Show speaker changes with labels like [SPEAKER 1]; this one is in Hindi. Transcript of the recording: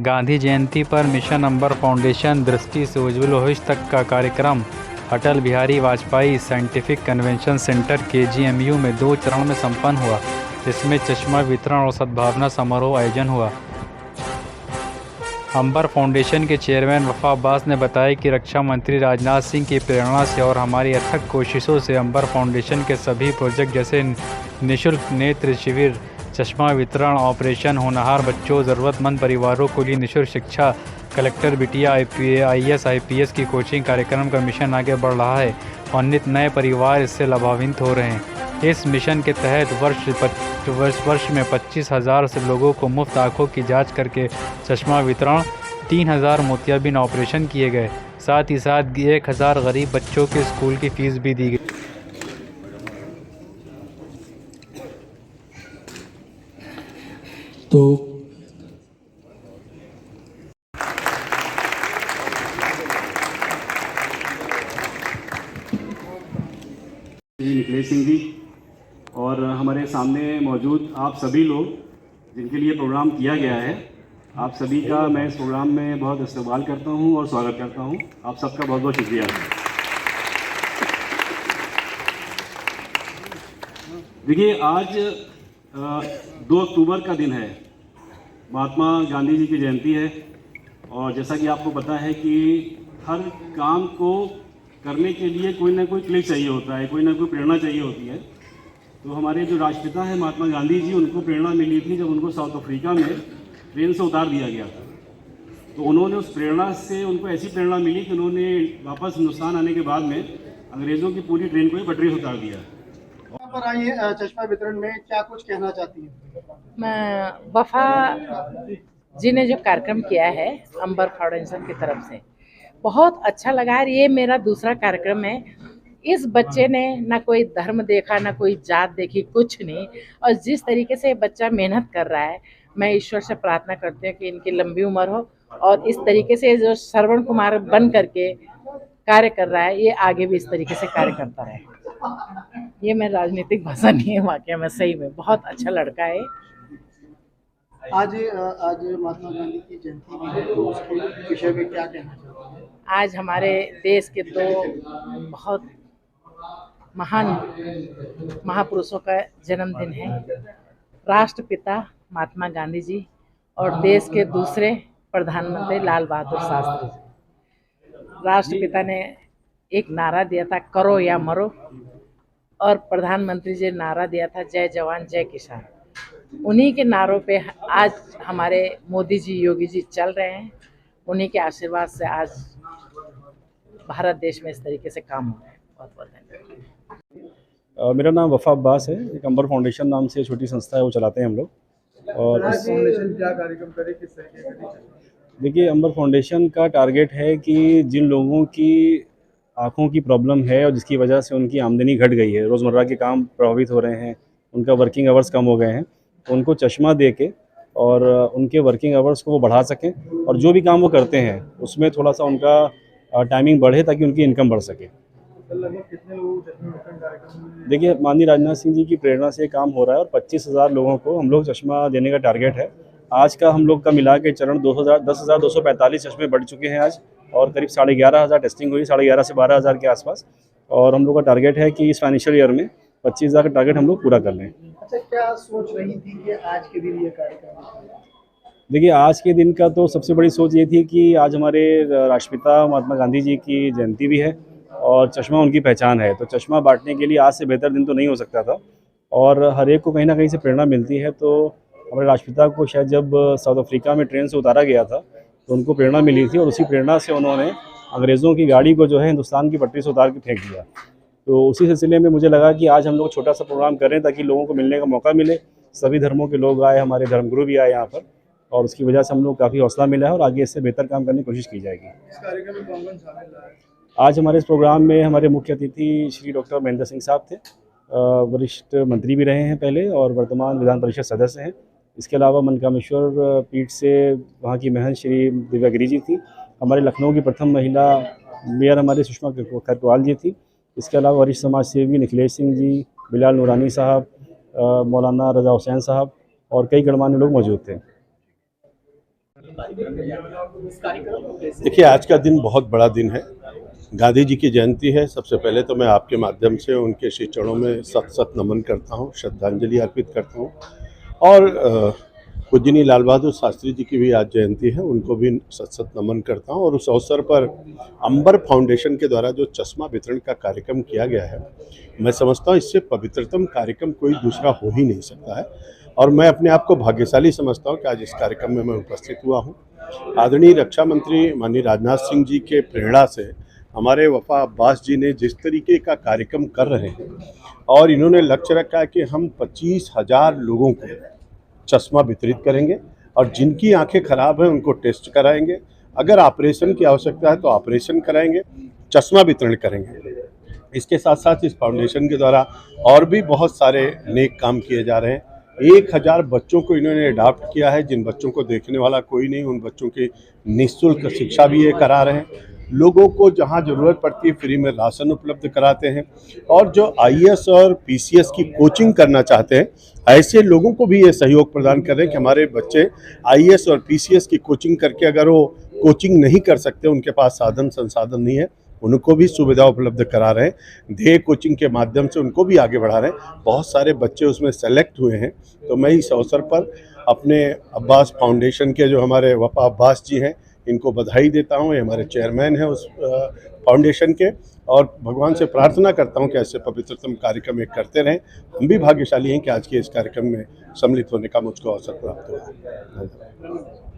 [SPEAKER 1] गांधी जयंती पर मिशन अंबर फाउंडेशन दृष्टि से उज्ज्वल भविष्य तक का कार्यक्रम Atal Bihari Vajpayee scientific convention centre KGMU में 2 चरण में संपन्न हुआ। इसमें चश्मा वितरण और सद्भावना समारोह आयोजन हुआ। अंबर फाउंडेशन के चेयरमैन वफा अब्बास ने बताया कि रक्षा मंत्री राजनाथ सिंह की प्रेरणा से और हमारी अथक कोशिशों से अंबर फाउंडेशन के सभी प्रोजेक्ट जैसे निःशुल्क नेत्र शिविर, चश्मा वितरण, ऑपरेशन होनहार बच्चों, ज़रूरतमंद परिवारों के लिए निःशुल्क शिक्षा, कलेक्टर बिटिया IAS IPS की कोचिंग कार्यक्रम का मिशन आगे बढ़ रहा है और नित नए परिवार इससे लाभान्वित हो रहे हैं। इस मिशन के तहत वर्ष में 25,000 से लोगों को मुफ्त आँखों की जांच करके चश्मा वितरण, 3,000 मोतियाबिंद ऑपरेशन किए गए। साथ ही साथ 1,000 गरीब बच्चों के स्कूल की फीस भी दी गई।
[SPEAKER 2] तो
[SPEAKER 3] निखिलेश सिंह जी और हमारे सामने मौजूद आप सभी लोग जिनके लिए प्रोग्राम किया गया है, आप सभी का मैं इस प्रोग्राम में बहुत इस्तेमाल करता हूं और स्वागत करता हूं। आप सबका बहुत बहुत शुक्रिया। देखिए, आज 2 अक्टूबर का दिन है, महात्मा गांधी जी की जयंती है और जैसा कि आपको पता है कि हर काम को करने के लिए कोई ना कोई क्लिक चाहिए होता है, कोई ना कोई प्रेरणा चाहिए होती है। तो हमारे जो राष्ट्रपिता हैं महात्मा गांधी जी, उनको प्रेरणा मिली थी जब उनको साउथ अफ्रीका में ट्रेन से उतार दिया गया था। तो उन्होंने उस प्रेरणा से, उनको ऐसी प्रेरणा मिली कि उन्होंने वापस हिंदुस्तान आने के बाद में अंग्रेज़ों की पूरी ट्रेन को ही पटरी से उतार दिया।
[SPEAKER 4] यहाँ पर आइए, चश्मा वितरण में क्या कुछ कहना चाहती हैं?
[SPEAKER 5] मैं वफा जी ने जो कार्यक्रम किया है अंबर फाउंडेशन की तरफ से बहुत अच्छा लगा है। ये मेरा दूसरा कार्यक्रम है। इस बच्चे ने ना कोई धर्म देखा, ना कोई जात देखी, कुछ नहीं। और जिस तरीके से बच्चा मेहनत कर रहा है, मैं ईश्वर से प्रार्थना करती हूँ कि इनकी लंबी उम्र हो और इस तरीके से जो श्रवण कुमार बन करके कार्य कर रहा है, ये आगे भी इस तरीके से कार्य करता रहे। ये मैं राजनीतिक भाषा नहीं है, वाकई में सही में बहुत अच्छा लड़का है।
[SPEAKER 4] आज महात्मा गांधी की जयंती भी है, तो उसके विषय में क्या कहना चाहते हैं?
[SPEAKER 5] आज हमारे देश के 2 बहुत महान महापुरुषों का जन्मदिन है, राष्ट्रपिता महात्मा गांधी जी और देश के दूसरे प्रधानमंत्री लाल बहादुर शास्त्री जी। राष्ट्रपिता ने एक नारा दिया था, करो या मरो, और प्रधानमंत्री जी ने नारा दिया था, जय जवान जय किसान। उन्हीं के नारों पे आज हमारे मोदी जी, योगी जी चल रहे हैं। उन्हीं के आशीर्वाद से आज भारत देश में इस तरीके से काम हो रहा है। बहुत बहुत धन्यवाद।
[SPEAKER 3] मेरा नाम वफा अब्बास है। एक अंबर फाउंडेशन नाम से छोटी संस्था है, वो चलाते हैं हम लोग। और
[SPEAKER 4] फाउंडेशन क्या कार्यक्रम करे, किस तरीके का?
[SPEAKER 3] देखिए, अंबर फाउंडेशन का टारगेट है कि जिन लोगों की आँखों की प्रॉब्लम है और जिसकी वजह से उनकी आमदनी घट गई है, रोज़मर्रा के काम प्रभावित हो रहे हैं, उनका वर्किंग आवर्स कम हो गए हैं, तो उनको चश्मा दे के और उनके वर्किंग आवर्स को वो बढ़ा सकें और जो भी काम वो करते हैं उसमें थोड़ा सा उनका टाइमिंग बढ़े ताकि उनकी इनकम बढ़ सके।
[SPEAKER 4] लगभग कितने लोग चश्मा वितरण कार्यक्रम में?
[SPEAKER 3] देखिए, माननीय राजनाथ सिंह जी की प्रेरणा से काम हो रहा है और 25,000 लोगों को हम लोग चश्मा देने का टारगेट है। आज का हम लोग का मिला के चरण 10,245 चश्मे बढ़ चुके हैं आज, और करीब 11,500 टेस्टिंग हुई, 11,500 से 12,000 के आसपास। और हम लोग का टारगेट है कि इस फाइनेंशियल ईयर में 25,000 का टारगेट हम लोग पूरा कर लें।
[SPEAKER 4] अच्छा, क्या सोच रही थी कि आज के दिन ये कार्यक्रम?
[SPEAKER 3] देखिए, आज के दिन का तो सबसे बड़ी सोच ये थी कि आज हमारे राष्ट्रपिता महात्मा गांधी जी की जयंती भी है और चश्मा उनकी पहचान है। तो चश्मा बांटने के लिए आज से बेहतर दिन तो नहीं हो सकता था और हर एक को कहीं ना कहीं से प्रेरणा मिलती है। तो हमारे राष्ट्रपिता को शायद जब साउथ अफ्रीका में ट्रेन से उतारा गया था तो उनको प्रेरणा मिली थी और उसी प्रेरणा से उन्होंने अंग्रेज़ों की गाड़ी को जो है हिंदुस्तान की पटरी से उतार के फेंक दिया। तो उसी सिलसिले में मुझे लगा कि आज हम लोग छोटा सा प्रोग्राम करें ताकि लोगों को मिलने का मौका मिले। सभी धर्मों के लोग आए, हमारे धर्मगुरु भी आए यहाँ पर, और उसकी वजह से हम लोग काफ़ी हौसला मिला है और आगे इससे बेहतर काम करने की कोशिश की जाएगी।
[SPEAKER 4] इस कार्यक्रम में कौन-कौन शामिल रहा है?
[SPEAKER 3] आज हमारे इस प्रोग्राम में हमारे मुख्य अतिथि श्री डॉक्टर महेंद्र सिंह साहब थे। वरिष्ठ मंत्री भी रहे हैं पहले और वर्तमान विधान परिषद सदस्य हैं। इसके अलावा मनकामेश्वर पीठ से वहाँ की महंत श्री दिव्यागिरी जी थी। हमारे लखनऊ की प्रथम महिला मेयर हमारे सुषमा खरटवाल जी थी। इसके अलावा वरिष्ठ समाज सेवी निखिलेश सिंह जी, बिलाल नूरानी साहब, मौलाना रज़ा हुसैन साहब और कई गणमान्य लोग मौजूद थे।
[SPEAKER 2] देखिए, आज का दिन बहुत बड़ा दिन है। गांधी जी की जयंती है। सबसे पहले तो मैं आपके माध्यम से उनके श्री चरणों में सत सत नमन करता हूँ, श्रद्धांजलि अर्पित करता हूँ। और पूजनीय लाल बहादुर शास्त्री जी की भी आज जयंती है, उनको भी सत सत नमन करता हूँ। और उस अवसर पर अंबर फाउंडेशन के द्वारा जो चश्मा वितरण का कार्यक्रम किया गया है, मैं समझता हूँ इससे पवित्रतम कार्यक्रम कोई दूसरा हो ही नहीं सकता है। और मैं अपने आप को भाग्यशाली समझता हूँ कि आज इस कार्यक्रम में मैं उपस्थित हुआ हूँ। आदरणीय रक्षा मंत्री माननीय राजनाथ सिंह जी के प्रेरणा से हमारे वफा अब्बास जी ने जिस तरीके का कार्यक्रम कर रहे हैं, और इन्होंने लक्ष्य रखा है कि हम 25,000 लोगों को चश्मा वितरित करेंगे, और जिनकी आंखें खराब हैं उनको टेस्ट कराएंगे, अगर ऑपरेशन की आवश्यकता है तो ऑपरेशन कराएंगे, चश्मा वितरण करेंगे। इसके साथ साथ इस फाउंडेशन के द्वारा और भी बहुत सारे नेक काम किए जा रहे हैं। 1,000 बच्चों को इन्होंने अडॉप्ट किया है, जिन बच्चों को देखने वाला कोई नहीं, उन बच्चों की निःशुल्क शिक्षा भी ये करा रहे हैं। लोगों को जहां ज़रूरत पड़ती है फ्री में राशन उपलब्ध कराते हैं। और जो आईएएस और पीसीएस की कोचिंग करना चाहते हैं, ऐसे लोगों को भी ये सहयोग प्रदान कर रहे हैं कि हमारे बच्चे आईएएस और पीसीएस की कोचिंग करके, अगर वो कोचिंग नहीं कर सकते, उनके पास साधन संसाधन नहीं है, उनको भी सुविधा उपलब्ध करा रहे हैं। ध्येय कोचिंग के माध्यम से उनको भी आगे बढ़ा रहे हैं। बहुत सारे बच्चे उसमें सेलेक्ट हुए हैं। तो मैं इस अवसर पर अपने अब्बास फाउंडेशन के जो हमारे वफा अब्बास जी हैं, इनको बधाई देता हूँ। ये हमारे चेयरमैन हैं उस फाउंडेशन के, और भगवान से प्रार्थना करता हूँ कि ऐसे पवित्रतम कार्यक्रम एक करते रहें। हम भी भाग्यशाली हैं कि आज के इस कार्यक्रम में सम्मिलित होने का मुझको अवसर प्राप्त हुआ।